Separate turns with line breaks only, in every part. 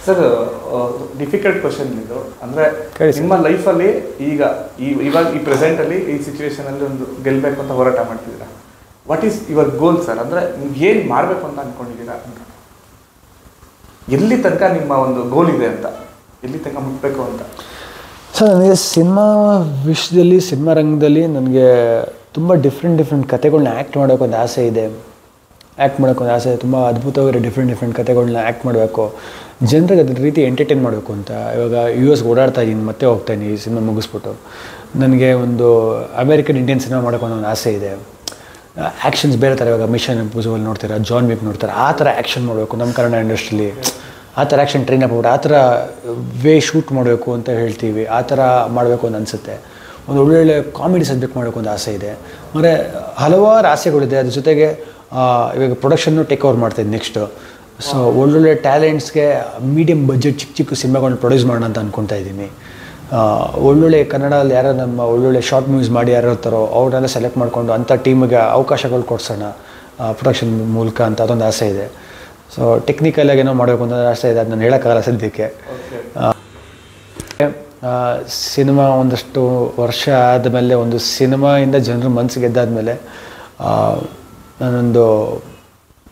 Sir difficult question ಇದು ಅಂದರೆ ನಿಮ್ಮ ಲೈಫಲ್ಲಿ ಇವಾಗ ಈ ಪ್ರೆಸೆಂಟಲ್ಲಿ ಈ ಸಿಚುವೇಶನಲ್ಲಿ ಒಂದು ಗೆಲ್ಲಬೇಕು ಅಂತ ಹೋರಾಟ ಮಾಡ್ತಿದ್ದೀರಾ. What is your goal sir? ಅಂದರೆ ನಿಮ್ಗೆ ಏನು ಮಾಡಬೇಕು ಅಂತ ಅಂದ್ಕೊಂಡಿದ್ದೀರಾ ಅಂತ, ಎಲ್ಲಿ ತನಕ ನಿಮ್ಮ ಒಂದು ಗೋಲ್ ಇದೆ ಅಂತ, ಎಲ್ಲಿ ತನಕ ಮುಟ್ಟಬೇಕು ಅಂತ?
ಸರ್ ನನಗೆ ಸಿನಿಮಾ ವಿಷಯದಲ್ಲಿ, ಸಿನಿಮಾ ರಂಗದಲ್ಲಿ ನನಗೆ ತುಂಬ ಡಿಫ್ರೆಂಟ್ ಕತೆಗಳನ್ನ ಆ್ಯಕ್ಟ್ ಮಾಡೋಕ್ಕೊಂದು ಆಸೆ ಇದೆ. ತುಂಬ ಅದ್ಭುತವಾಗಿರೋ ಡಿಫ್ರೆಂಟ್ ಕತೆಗಳನ್ನ ಆ್ಯಕ್ಟ್ ಮಾಡಬೇಕು, ಜನರಿಗೆ ಅದ್ರ ರೀತಿ ಎಂಟರ್ಟೈನ್ ಮಾಡಬೇಕು ಅಂತ. ಇವಾಗ US ಓಡಾಡ್ತಾ ಇದ್ದೀನಿ, ಮತ್ತೆ ಹೋಗ್ತಾಯಿದ್ದೀನಿ ಈ ಸಿನಿಮಾ ಮುಗಿಸ್ಬಿಟ್ಟು. ನನಗೆ ಒಂದು ಅಮೇರಿಕನ್ ಇಂಡಿಯನ್ ಸಿನಿಮಾ ಮಾಡೋಕ್ಕೋ ಒಂದು ಆಸೆ ಇದೆ. ಆ್ಯಕ್ಷನ್ಸ್ ಬೇರೆ ಥರ, ಇವಾಗ ಮಿಷನ್ ಇಂಪಾಸಿಬಲ್ ನೋಡ್ತೀರಾ, ಜಾನ್ ವಿಕ್ ನೋಡ್ತಾರೆ, ಆ ಥರ ಆ್ಯಕ್ಷನ್ ಮಾಡಬೇಕು ನಮ್ಮ ಕನ್ನಡ ಇಂಡಸ್ಟ್ರಿಲಿ. ಆ ಥರ ಆ್ಯಕ್ಷನ್ ಟ್ರೈನ್ ಆಗ್ಬಿಟ್ಟು ಆ ಥರ ಶೂಟ್ ಮಾಡಬೇಕು ಅಂತ ಹೇಳ್ತೀವಿ, ಆ ಥರ ಮಾಡಬೇಕು ಅಂತ ಅನಿಸುತ್ತೆ. ಒಂದು ಒಳ್ಳೊಳ್ಳೆ ಕಾಮಿಡಿ ಸಬ್ಜೆಕ್ಟ್ ಮಾಡೋಕ್ಕೆ ಒಂದು ಆಸೆ ಇದೆ. ಅಂದರೆ ಹಲವಾರು ಆಸೆಗಳಿದೆ. ಅದ್ರ ಜೊತೆಗೆ ಇವಾಗ ಪ್ರೊಡಕ್ಷನ್ನು ಟೇಕ್ ಓವರ್ ಮಾಡ್ತಾಯಿದ್ದು ನೆಕ್ಸ್ಟು. ಸೊ ಒಳ್ಳೊಳ್ಳೆ ಟ್ಯಾಲೆಂಟ್ಸ್ಗೆ ಮೀಡಿಯಮ್ ಬಜೆಟ್ ಚಿಕ್ಕ ಸಿನಿಮಾಗಳನ್ನ ಪ್ರೊಡ್ಯೂಸ್ ಮಾಡೋಣ ಅಂತ ಅಂದ್ಕೊತಾ ಇದ್ದೀನಿ. ಒಳ್ಳೊಳ್ಳೆ ಕನ್ನಡದಲ್ಲಿ ಯಾರು ನಮ್ಮ ಒಳ್ಳೊಳ್ಳೆ ಶಾರ್ಟ್ ಮೂವೀಸ್ ಮಾಡಿ ಯಾರು ಇರ್ತಾರೋ ಅವ್ರನ್ನೆಲ್ಲ ಸೆಲೆಕ್ಟ್ ಮಾಡಿಕೊಂಡು ಅಂಥ ಟೀಮಿಗೆ ಅವಕಾಶಗಳು ಕೊಡ್ಸೋಣ ಪ್ರೊಡಕ್ಷನ್ ಮೂಲಕ ಅಂತ ಅದೊಂದು ಆಸೆ ಇದೆ. ಸೊ ಟೆಕ್ನಿಕಲಾಗಿ ಏನೋ ಮಾಡಬೇಕು ಅಂತ ಆಸೆ ಇದೆ, ಅದು ನಾನು ಹೇಳೋಕ್ಕಾಗಲ್ಲ ಸದ್ಯಕ್ಕೆ. ಸಿನಿಮಾ ಒಂದಷ್ಟು ವರ್ಷ ಆದಮೇಲೆ, ಒಂದು ಸಿನಿಮಾಯಿಂದ ಜನರ ಮನಸ್ಸಿಗೆ ಗೆದ್ದಾದಮೇಲೆ ನಾನೊಂದು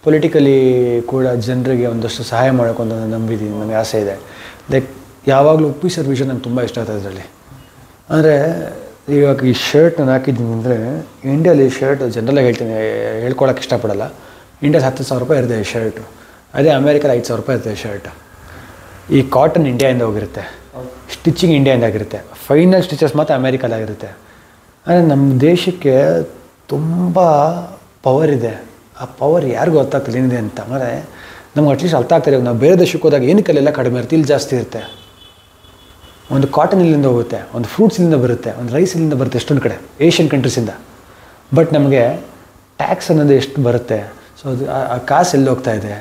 ಪೊಲಿಟಿಕಲಿ ಕೂಡ ಜನರಿಗೆ ಒಂದಷ್ಟು ಸಹಾಯ ಮಾಡಬೇಕು ಅಂತ ನಾನು ನಂಬಿದ್ದೀನಿ. ನನಗೆ ಆಸೆ ಇದೆ. ಲೈಕ್ ಯಾವಾಗಲೂ ಉಪ್ಪಿ ಸರ್ ವಿಷನ್ ನಂಗೆ ತುಂಬ ಇಷ್ಟ ಆಗ್ತದೆ ಇದರಲ್ಲಿ. ಅಂದರೆ ಇವಾಗ ಈ ಶರ್ಟ್ ನಾನು ಹಾಕಿದ್ದೀನಿ ಅಂದರೆ, ಇಂಡಿಯಲ್ಲಿ ಶರ್ಟ್ ಜನರಲಾಗಿ ಹೇಳ್ಕೊಳಕ್ಕೆ ಇಷ್ಟಪಡಲ್ಲ. ಇಂಡಿಯಾದ 10,000 ರೂಪಾಯಿ ಇರುತ್ತೆ ಈ ಶರ್ಟು. ಅದೇ ಅಮೇರಿಕಲ್ಲಿ 5,000 ರೂಪಾಯಿ ಇರುತ್ತೆ ಈ ಶರ್ಟ್. ಈ ಕಾಟನ್ ಇಂಡಿಯಾದಿಂದ ಹೋಗಿರುತ್ತೆ, ಸ್ಟಿಚಿಂಗ್ ಇಂಡಿಯಾದಿಂದ ಆಗಿರುತ್ತೆ, ಫೈನಲ್ ಸ್ಟಿಚಸ್ ಮಾತ್ರ ಅಮೇರಿಕಲ್ಲಾಗಿರುತ್ತೆ. ಅಂದರೆ ನಮ್ಮ ದೇಶಕ್ಕೆ ತುಂಬ ಪವರ್ ಇದೆ. ಆ ಪವರ್ ಯಾರಿಗೂ ಗೊತ್ತಾಗ್ತದೆ ಏನಿದೆ ಅಂತ. ಅಂದರೆ ನಮ್ಗೆ ಅಟ್ಲೀಸ್ಟ್ ಅರ್ಥ ಆಗ್ತಾರೆ. ನಾವು ಬೇರೆ ದೇಶಕ್ಕೆ ಹೋದಾಗ ಏನಕ್ಕಲ್ಲೆಲ್ಲ ಕಡಿಮೆ ಇರುತ್ತೆ, ಇಲ್ಲಿ ಜಾಸ್ತಿ ಇರುತ್ತೆ. ಒಂದು ಕಾಟನ್ ಇಲ್ಲಿಂದ ಹೋಗುತ್ತೆ, ಒಂದು ಫ್ರೂಟ್ಸ್ ಇಲ್ಲಿಂದ ಬರುತ್ತೆ, ಒಂದು ರೈಸ್ ಇಲ್ಲಿಂದ ಬರುತ್ತೆ ಎಷ್ಟೊಂದು ಕಡೆ ಏಷ್ಯನ್ ಕಂಟ್ರೀಸಿಂದ. ಬಟ್ ನಮಗೆ ಟ್ಯಾಕ್ಸ್ ಅನ್ನೋದು ಎಷ್ಟು ಬರುತ್ತೆ. ಸೊ ಅದು ಆ ಕಾಸು ಎಲ್ಲಿ ಹೋಗ್ತಾ ಇದೆ,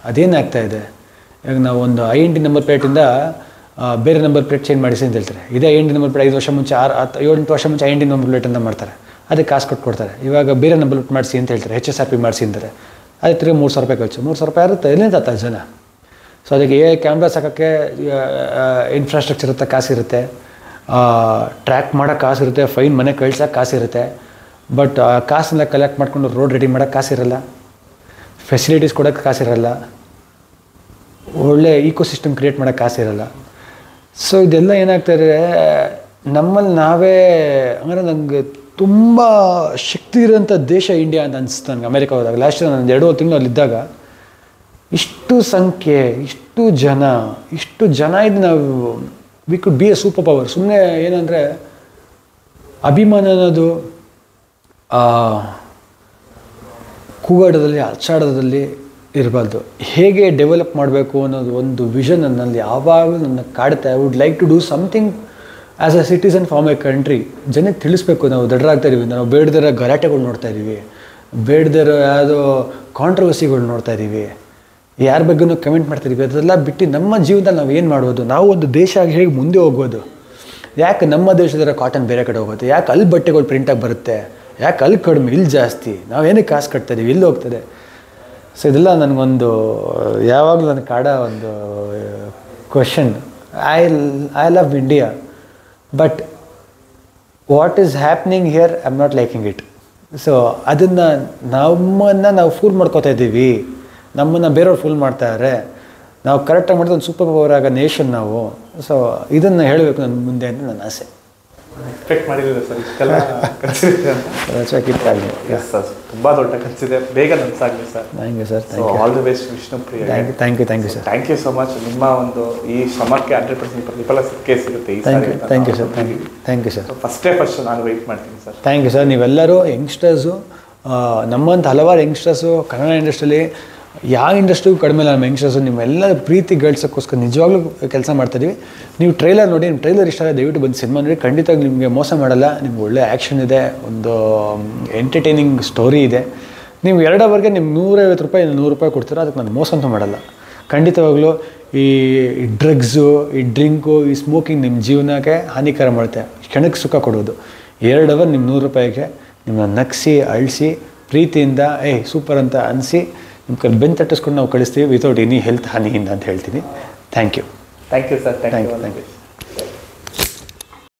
ಅದೇನಾಗ್ತಾ ಇದೆ. ಇವಾಗ ನಾವು ಒಂದು IND ನಂಬರ್ ಪ್ಲೇಟಿಂದ ಬೇರೆ ನಂಬರ್ ಪ್ಲೇಟ್ ಚೇಂಜ್ ಮಾಡಿಸಿ ಅಂತ ಹೇಳ್ತಾರೆ. ಇದೇ IND ನಂಬರ್ ಪ್ಲೇಟ್ 5 ವರ್ಷ ಮುಂಚೆ 7-8 ವರ್ಷ ಮುಂಚೆ IND ನಂಬರ್ ಪ್ಲೇಟ್ ಅಂತ ಮಾಡ್ತಾರೆ, ಅದಕ್ಕೆ ಕಾಸು ಕೊಡ್ತಾರೆ. ಇವಾಗ ಬೇರೆ ನಂಬರ್ ಪ್ಲೇಟ್ ಮಾಡಿಸಿ ಅಂತ ಹೇಳ್ತಾರೆ, HSRP ಮಾಡಿಸಿ ಅಂತಾರೆ. ಅದಕ್ಕೆ 3,000 ರೂಪಾಯಿ ಖರ್ಚು. 3,000 ರೂಪಾಯಿ ಇರುತ್ತೆ, ಎಲ್ಲಿಂದ ತರ್ತಾರೆ ಜನ. ಸೊ ಅದಕ್ಕೆ ಕ್ಯಾಮ್ರಾ ಸಾಕೋಕ್ಕೆ ಇನ್ಫ್ರಾಸ್ಟ್ರಕ್ಚರ್ ಇರುತ್ತೆ, ಕಾಸಿರುತ್ತೆ, ಟ್ರ್ಯಾಕ್ ಮಾಡೋಕ್ಕೆ ಕಾಸಿರುತ್ತೆ, ಫೈನ್ ಮನೆ ಕಳ್ಸೋಕ್ಕೆ ಕಾಸಿರುತ್ತೆ. ಬಟ್ ಕಾಸನ್ನ ಕಲೆಕ್ಟ್ ಮಾಡ್ಕೊಂಡು ರೋಡ್ ರೆಡಿ ಮಾಡೋಕ್ಕೆ ಕಾಸಿರಲ್ಲ, ಫೆಸಿಲಿಟೀಸ್ ಕೊಡೋಕ್ಕೆ ಕಾಸಿರಲ್ಲ, ಒಳ್ಳೆ ಈಕೋಸಿಸ್ಟಮ್ ಕ್ರಿಯೇಟ್ ಮಾಡೋಕ್ಕೆ ಕಾಸಿರಲ್ಲ. ಸೊ ಇದೆಲ್ಲ ಏನಾಗ್ತಾರೆ ನಮ್ಮಲ್ಲಿ ನಾವೇ. ಅಂದರೆ ನನಗೆ ತುಂಬ ಶಕ್ತಿ ಇರೋಂಥ ದೇಶ ಇಂಡಿಯಾ ಅಂತ ಅನಿಸ್ತು ನನಗೆ ಅಮೇರಿಕ ಹೋದಾಗ. ಲಾಸ್ಟ್ ನಾನು 2 ತಿಂಗಳು ಅಲ್ಲಿದ್ದಾಗ ಇಷ್ಟು ಸಂಖ್ಯೆ, ಇಷ್ಟು ಜನ ಇದು ನಾವು we could be A super power. ಸುಮ್ಮನೆ ಏನಂದರೆ ಅಭಿಮಾನ ಅನ್ನೋದು ಕೂಗಾಡೋದಲ್ಲಿ, ಅಚ್ಚಾಡೋದಲ್ಲಿ ಇರಬಾರ್ದು. ಹೇಗೆ ಡೆವಲಪ್ ಮಾಡಬೇಕು ಅನ್ನೋದು ಒಂದು ವಿಷನ್ ನನ್ನಲ್ಲಿ ಯಾವಾಗಲೂ ನನ್ನ ಕಾಡುತ್ತೆ. I would like to do something as a citizen for my country. ಜನಕ್ಕೆ ತಿಳಿಸ್ಬೇಕು. ನಾವು ದೊಡ್ಡರಾಗ್ತಾ ಇದ್ದೀವಿ, ನಾವು ಬೇಡದಿರೋ ಗಲಾಟೆಗಳು ನೋಡ್ತಾ ಇದ್ದೀವಿ, ಬೇಡದಿರೋ ಯಾವುದೋ ಕಾಂಟ್ರವರ್ಸಿಗಳು ನೋಡ್ತಾ ಇದ್ದೀವಿ, ಯಾರ ಬಗ್ಗೆನೂ ಕಮೆಂಟ್ ಮಾಡ್ತಿದ್ದೀವಿ. ಅದೆಲ್ಲ ಬಿಟ್ಟು ನಮ್ಮ ಜೀವನದಲ್ಲಿ ನಾವು ಏನು ಮಾಡ್ಬೋದು, ನಾವು ಒಂದು ದೇಶ ಆಗಿ ಹೇಗೆ ಮುಂದೆ ಹೋಗ್ಬೋದು. ಯಾಕೆ ನಮ್ಮ ದೇಶದಲ್ಲಿರೋ ಕಾಟನ್ ಬೇರೆ ಕಡೆ ಹೋಗುತ್ತೆ, ಯಾಕೆ ಅಲ್ಲಿ ಬಟ್ಟೆಗಳು ಪ್ರಿಂಟಾಗಿ ಬರುತ್ತೆ, ಯಾಕೆ ಅಲ್ಲಿ ಕಡಿಮೆ ಇಲ್ಲಿ ಜಾಸ್ತಿ, ನಾವೇನಕ್ಕೆ ಕಾಸು ಕಟ್ತಾ ಇದ್ದೀವಿ, ಇಲ್ಲಿ ಹೋಗ್ತದೆ. ಸೊ ಇದೆಲ್ಲ ನನಗೊಂದು ಯಾವಾಗಲೂ ನನಗೆ ಕಾಡೋ ಒಂದು question. I love India, but what is happening here I am not liking it. So ಅದನ್ನು ನಮ್ಮನ್ನು ನಾವು ಫೂಲ್ ಮಾಡ್ಕೋತಾ ಇದ್ದೀವಿ, ನಮ್ಮನ್ನು ಬೇರೆಯವ್ರು ಫೂಲ್ ಮಾಡ್ತಾರೆ. ನಾವು ಕರೆಕ್ಟಾಗಿ ಮಾಡಿದ್ರೆ ಒಂದು ಸೂಪರ್ ಪವರ್ ಆಗೋ ನೇಷನ್ ನಾವು. ಸೊ ಇದನ್ನು ಹೇಳಬೇಕು ನನ್ನ ಮುಂದೆ ಅಂತ ನನ್ನ ಆಸೆ.
ಎಕ್ಸ್ಪೆಕ್ಟ್ ಮಾಡಿದ್ದೀವಿ ಸರ್, ಇಷ್ಟೆಲ್ಲ ಕನಸಿದೆ ಅಂತ. ಎಸ್ ಸರ್, ತುಂಬ ದೊಡ್ಡ ಕನಸಿದೆ, ಬೇಗ ನನಸಾಗಲಿ sir. Thank you sir. All the best Vishnupriya.
Thank you sir.
Thank you so much. ನಿಮ್ಮ ಒಂದು ಈ ಶ್ರಮಕ್ಕೆ 100% ಪ್ರತಿಫಲ ಸಿಕ್ಕೇ ಸಿಗುತ್ತೆ ಈ ಸಾರಿ.
Thank you sir. Thank you sir.
First ನಾನು ವೆಯ್ಟ್ ಮಾಡ್ತೀನಿ ಸರ್.
Thank you sir. ನೀವೆಲ್ಲರೂ ಯಂಗ್ಸ್ಟರ್ಸು, ನಮ್ಮಂಥ ಹಲವಾರು ಯಂಗ್ಸ್ಟರ್ಸು ಕನ್ನಡ ಇಂಡಸ್ಟ್ರಿಯಲ್ಲಿ ಯಾವ ಇಂಡಸ್ಟ್ರಿಗೂ ಕಡಿಮೆ ಇಲ್ಲ. ನಮ್ಮ ಯಂಗ್ಸ್ಟರ್ಸು ನಿಮ್ಮೆಲ್ಲ ಪ್ರೀತಿ ಗಳಿಸೋಕ್ಕೋಸ್ಕರ ನಿಜವಾಗ್ಲೂ ಕೆಲಸ ಮಾಡ್ತಾಯಿದ್ದೀವಿ. ನೀವು ಟ್ರೈಲರ್ ನೋಡಿ, ನಿಮ್ಮ ಟ್ರೈಲರ್ ಇಷ್ಟ ಆದರೆ ದಯವಿಟ್ಟು ಬಂದು ಸಿನಿಮಾ ನೋಡಿ. ಖಂಡಿತವಾಗಿ ನಿಮಗೆ ಮೋಸ ಮಾಡಲ್ಲ. ನಿಮ್ಗೆ ಒಳ್ಳೆ ಆ್ಯಕ್ಷನ್ ಇದೆ, ಒಂದು ಎಂಟರ್ಟೈನಿಂಗ್ ಸ್ಟೋರಿ ಇದೆ. ನೀವು 2 ಅವರ್ಗೆ ನಿಮ್ಗೆ 150 ರೂಪಾಯಿ 100 ರೂಪಾಯಿ ಕೊಡ್ತೀರ, ಅದಕ್ಕೆ ನಾನು ಮೋಸ ಅಂತೂ ಮಾಡಲ್ಲ. ಖಂಡಿತವಾಗ್ಲೂ ಈ ಡ್ರಗ್ಸು, ಈ ಡ್ರಿಂಕು, ಈ ಸ್ಮೋಕಿಂಗ್ ನಿಮ್ಮ ಜೀವನಕ್ಕೆ ಹಾನಿಕರ ಮಾಡುತ್ತೆ. ಕ್ಷಣಕ್ಕೆ ಸುಖ ಕೊಡೋದು. 2 ಅವರ್ ನಿಮ್ಮ 100 ರೂಪಾಯಿಗೆ ನಿಮ್ಮನ್ನ ನಗಿಸಿ ಅಳಿಸಿ ಪ್ರೀತಿಯಿಂದ ಸೂಪರ್ ಅಂತ ಅನಿಸಿ ನಿಮ್ಮ ಕೈ ಬೆನ್ನು ತಟ್ಟಿಸ್ಕೊಂಡು ನಾವು ಕಳಿಸ್ತೀವಿ, ವಿತೌಟ್ ಎನಿ ಹೆಲ್ತ್ ಹಾನಿಯಿಂದ ಅಂತ ಹೇಳ್ತೀನಿ. Thank you
thank you sir, thank
thank
you
you thank you